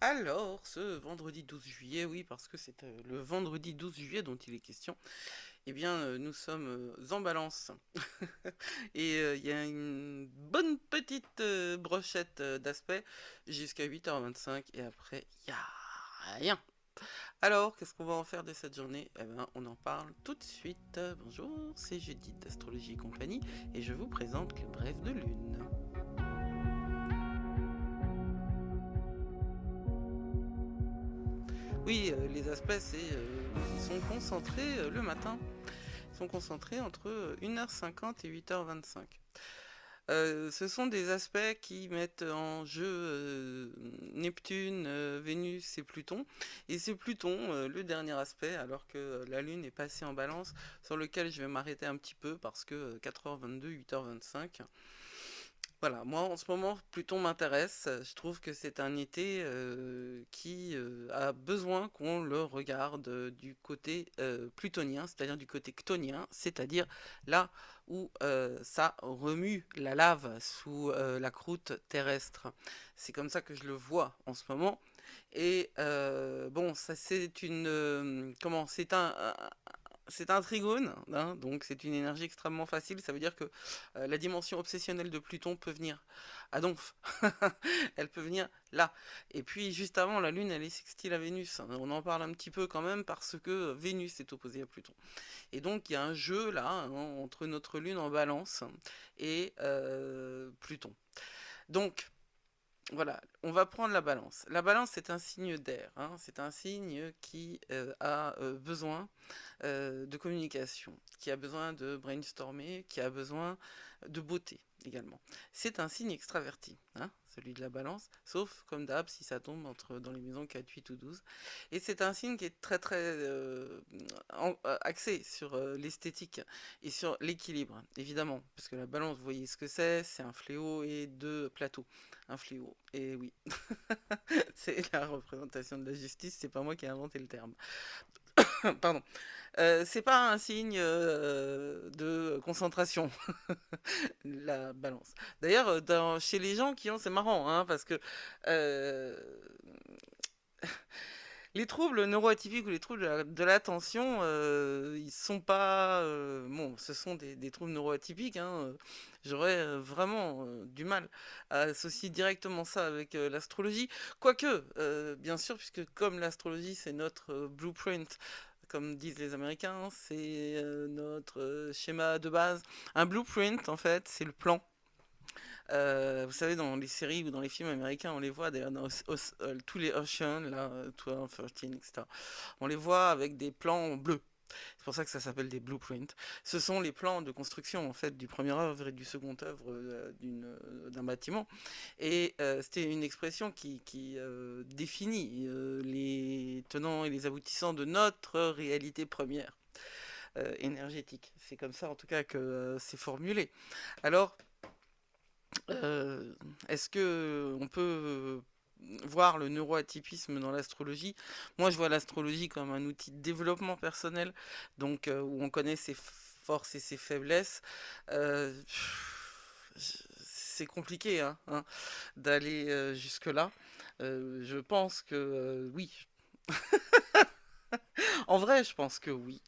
Alors, ce vendredi 12 juillet, oui, parce que c'est le vendredi 12 juillet dont il est question, eh bien, nous sommes en balance. Et il y a une bonne petite brochette d'aspect jusqu'à 8h25, et après, il n'y a rien. Alors, qu'est-ce qu'on va en faire de cette journée? Eh ben, on en parle tout de suite. Bonjour, c'est Judith d'Astrologie et compagnie, et je vous présente le bref de lune. Oui, les aspects, ils sont concentrés le matin. Ils sont concentrés entre 1h50 et 8h25. Ce sont des aspects qui mettent en jeu Neptune, Vénus et Pluton. Et c'est Pluton, le dernier aspect, alors que la Lune est passée en balance, sur lequel je vais m'arrêter un petit peu parce que 4h22, 8h25. Voilà, moi en ce moment, Pluton m'intéresse. Je trouve que c'est un été qui a besoin qu'on le regarde du côté plutonien, c'est-à-dire du côté chtonien, c'est-à-dire là où ça remue la lave sous la croûte terrestre. C'est comme ça que je le vois en ce moment. Et bon, ça c'est une comment c'est un trigone, hein, donc c'est une énergie extrêmement facile. Ça veut dire que la dimension obsessionnelle de Pluton peut venir à Donf. Elle peut venir là. Et puis juste avant, la Lune, elle est sextile à Vénus. On en parle un petit peu quand même parce que Vénus est opposée à Pluton. Et donc il y a un jeu là hein, entre notre Lune en balance et Pluton. Donc voilà, on va prendre la balance. La balance, c'est un signe d'air, hein, c'est un signe qui a besoin de communication, qui a besoin de brainstormer, qui a besoin de beauté également. C'est un signe extraverti, hein, celui de la balance, sauf comme d'hab si ça tombe dans les maisons 4, 8 ou 12. Et c'est un signe qui est très très axé sur l'esthétique et sur l'équilibre, évidemment, parce que la balance, vous voyez ce que c'est un fléau et deux plateaux. Un fléau, et oui, c'est la représentation de la justice, c'est pas moi qui ai inventé le terme. Pardon. C'est pas un signe de concentration, la balance. D'ailleurs, chez les gens qui ont, c'est marrant, hein, parce que euh, les troubles neuroatypiques ou les troubles de l'attention, ils sont pas, bon, ce sont des troubles neuroatypiques. Hein, j'aurais vraiment du mal à associer directement ça avec l'astrologie, quoique, bien sûr, puisque comme l'astrologie c'est notre blueprint comme disent les Américains, c'est notre schéma de base. Un blueprint, en fait, c'est le plan. Vous savez, dans les séries ou dans les films américains, on les voit d'ailleurs dans tous les Ocean, là, 12, 13, etc. On les voit avec des plans bleus. C'est pour ça que ça s'appelle des blueprints. Ce sont les plans de construction en fait du premier œuvre et du second œuvre d'un bâtiment. Et c'était une expression qui définit les tenants et les aboutissants de notre réalité première énergétique. C'est comme ça en tout cas que c'est formulé. Alors, euh, est-ce que on peut voir le neuroatypisme dans l'astrologie? Moi, je vois l'astrologie comme un outil de développement personnel, donc où on connaît ses forces et ses faiblesses. Euh, c'est compliqué hein, d'aller jusque-là. Je pense que oui. En vrai, je pense que oui.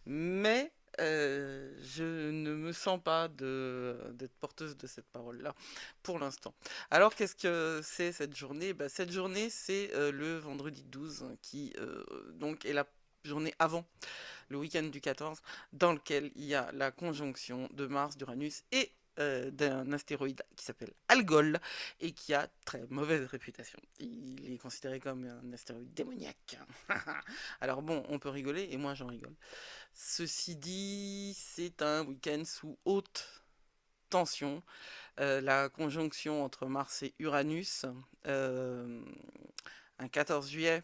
Mais je ne me sens pas d'être porteuse de cette parole-là pour l'instant. Alors, qu'est-ce que c'est cette journée? Bah, cette journée, c'est le vendredi 12 qui donc est la journée avant le week-end du 14, dans lequel il y a la conjonction de Mars, d'Uranus et d'un astéroïde qui s'appelle Algol et qui a très mauvaise réputation. Il est considéré comme un astéroïde démoniaque. Alors bon, on peut rigoler et moi j'en rigole. Ceci dit, c'est un week-end sous haute tension. La conjonction entre Mars et Uranus, euh, un 14 juillet,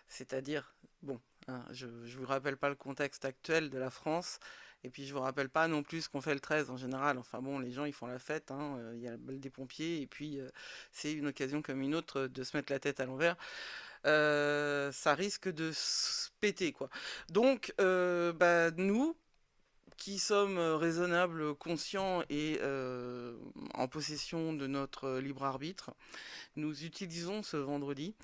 c'est-à-dire, bon, hein, je ne vous rappelle pas le contexte actuel de la France, et puis je vous rappelle pas non plus ce qu'on fait le 13 en général. Enfin bon, les gens ils font la fête, hein, il y a la balle des pompiers, et puis c'est une occasion comme une autre de se mettre la tête à l'envers. Ça risque de se péter, quoi. Donc, bah, nous, qui sommes raisonnables, conscients et en possession de notre libre arbitre, nous utilisons ce vendredi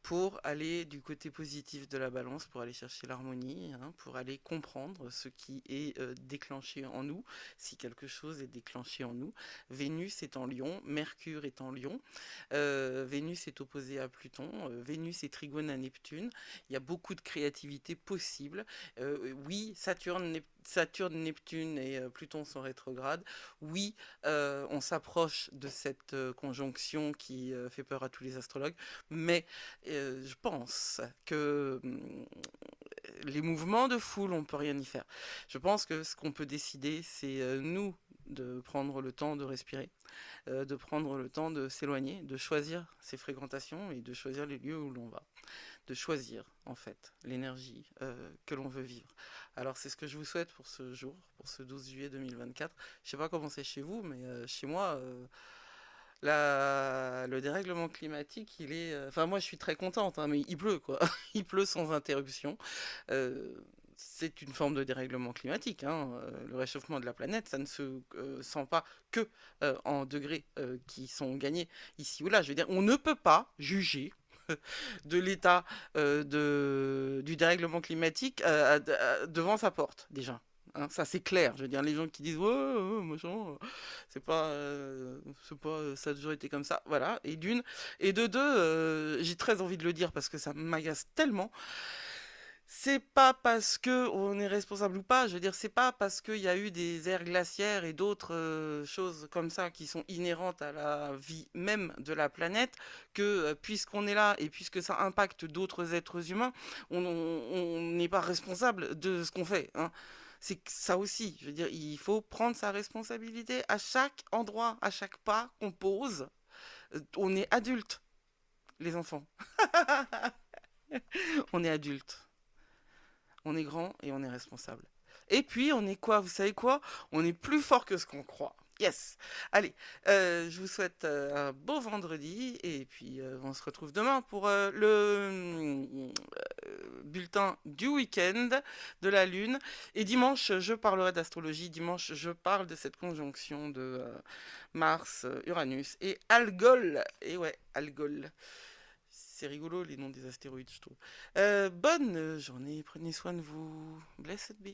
pour aller du côté positif de la balance, pour aller chercher l'harmonie, hein, pour aller comprendre ce qui est déclenché en nous, si quelque chose est déclenché en nous. Vénus est en Lion, Mercure est en Lion, Vénus est opposée à Pluton, Vénus est trigone à Neptune. Il y a beaucoup de créativité possible. Oui, Saturne, Neptune et Pluton sont rétrogrades. Oui, on s'approche de cette conjonction qui fait peur à tous les astrologues, mais je pense que les mouvements de foule, on ne peut rien y faire. Je pense que ce qu'on peut décider, c'est nous de prendre le temps de respirer, de prendre le temps de s'éloigner, de choisir ses fréquentations et de choisir les lieux où l'on va. De choisir, en fait, l'énergie que l'on veut vivre. Alors, c'est ce que je vous souhaite pour ce jour, pour ce 12 juillet 2024. Je ne sais pas comment c'est chez vous, mais chez moi, le dérèglement climatique, il est... Enfin, moi, je suis très contente, hein, mais il pleut, quoi. Il pleut sans interruption. C'est une forme de dérèglement climatique, hein. Le réchauffement de la planète, ça ne se sent pas que en degrés qui sont gagnés ici ou là. Je veux dire, on ne peut pas juger de l'état du dérèglement climatique devant sa porte, déjà. Hein, ça c'est clair, je veux dire, les gens qui disent ouais, machin, c'est pas, ça a toujours été comme ça, voilà. Et d'une, et de deux, j'ai très envie de le dire parce que ça m'agace tellement. C'est pas parce que on est responsable ou pas, je veux dire, c'est pas parce qu'il y a eu des ères glaciaires et d'autres choses comme ça qui sont inhérentes à la vie même de la planète que puisqu'on est là et puisque ça impacte d'autres êtres humains, on n'est pas responsable de ce qu'on fait, hein. C'est ça aussi, je veux dire, il faut prendre sa responsabilité à chaque endroit, à chaque pas qu'on pose. On est adulte, les enfants. On est adulte. On est grand et on est responsable. Et puis, on est quoi? Vous savez quoi? On est plus fort que ce qu'on croit. Yes! Allez, je vous souhaite un beau vendredi et puis on se retrouve demain pour le bulletin du week-end de la Lune. Et dimanche, je parlerai d'astrologie. Dimanche, je parle de cette conjonction de Mars, Uranus et Algol. Et ouais, Algol. C'est rigolo les noms des astéroïdes, je trouve. Bonne journée, prenez soin de vous. Blessed be.